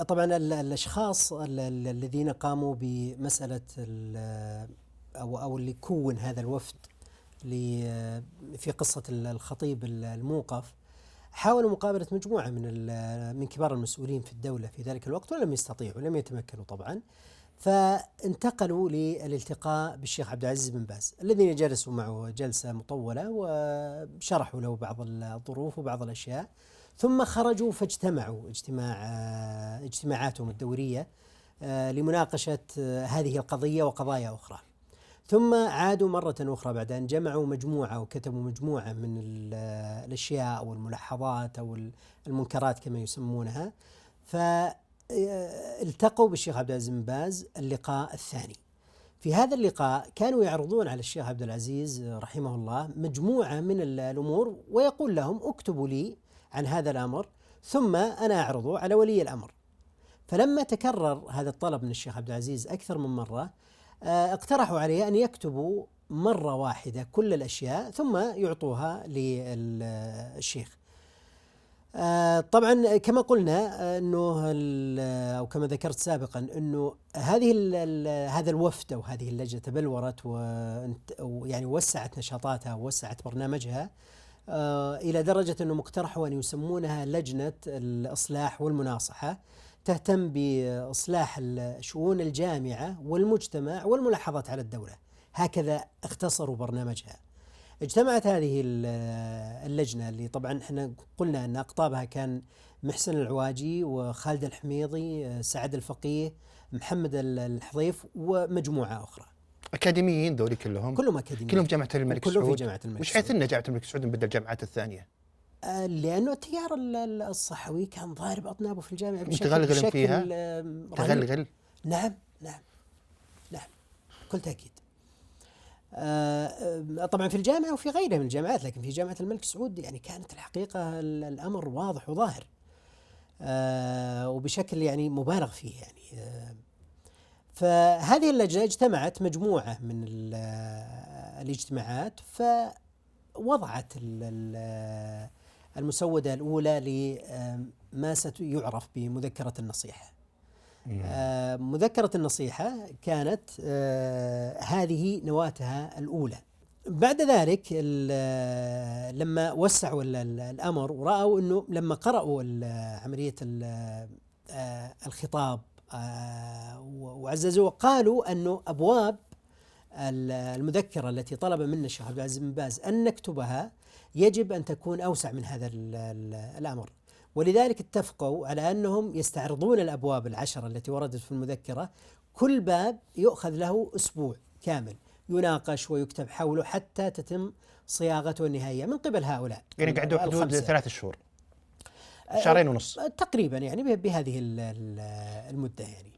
طبعا الأشخاص الذين قاموا بمسألة أو اللي كون هذا الوفد في قصة الخطيب الموقف، حاولوا مقابلة مجموعة من كبار المسؤولين في الدولة في ذلك الوقت، ولم يستطيعوا، لم يتمكنوا طبعا. فانتقلوا للالتقاء بالشيخ عبد العزيز بن باز، الذين جلسوا معه جلسة مطولة وشرحوا له بعض الظروف وبعض الأشياء، ثم خرجوا فاجتمعوا اجتماعاتهم الدورية لمناقشة هذه القضية وقضايا أخرى. ثم عادوا مرة أخرى بعد أن جمعوا مجموعة وكتبوا مجموعة من الأشياء أو الملاحظات أو المنكرات كما يسمونها، فالتقوا بالشيخ عبد العزيز بن باز اللقاء الثاني. في هذا اللقاء كانوا يعرضون على الشيخ عبد العزيز رحمه الله مجموعة من الأمور، ويقول لهم اكتبوا لي عن هذا الأمر ثم أنا أعرضه على ولي الأمر. فلما تكرر هذا الطلب من الشيخ عبد العزيز أكثر من مرة، اقترحوا عليه أن يكتبوا مرة واحدة كل الأشياء ثم يعطوها للشيخ. طبعا كما قلنا أنه أو كما ذكرت سابقا أنه هذا الوفد أو هذه اللجنة تبلورت ويعني وسعت نشاطاتها ووسعت برنامجها إلى درجة أنه مقترحوا أن يسمونها لجنة الإصلاح والمناصحة، تهتم بإصلاح شؤون الجامعة والمجتمع والملاحظات على الدولة. هكذا اختصروا برنامجها. اجتمعت هذه اللجنة اللي طبعا احنا قلنا أن أقطابها كان محسن العواجي وخالد الحميضي، سعد الفقيه، محمد الحضيف ومجموعة أخرى. أكاديميين ذولي كلهم أكاديميين، كلهم جامعة الملك سعود. كلهم في جامعة الملك وش حيث أن جامعة الملك سعود بدل الجامعات الثانية؟ لأنه التيار الصحوي كان ضارب أطنابه في الجامعة بشكل فيها تغلغل. نعم بكل تأكيد. طبعا في الجامعة وفي غيرها من الجامعات، لكن في جامعة الملك سعود يعني كانت الحقيقة الأمر واضح وظاهر وبشكل يعني مبالغ فيه يعني. فهذه اللجنة اجتمعت مجموعة من الاجتماعات، فوضعت المسودة الأولى لما سيعرف بمذكرة النصيحة. مذكرة النصيحة كانت هذه نواتها الأولى. بعد ذلك لما وسعوا الأمر ورأوا أنه لما قرأوا عملية الخطاب وعززوا، قالوا أنه أبواب المذكرة التي طلب منا الشيخ عبد العزيز بن باز أن نكتبها يجب أن تكون أوسع من هذا الأمر، ولذلك اتفقوا على أنهم يستعرضون الأبواب العشرة التي وردت في المذكرة. كل باب يؤخذ له أسبوع كامل يناقش ويكتب حوله حتى تتم صياغته النهائية من قبل هؤلاء. يعني قعدوا حدود 3 شهور، 2.5 شهر تقريبا، يعني بهذه المدة يعني.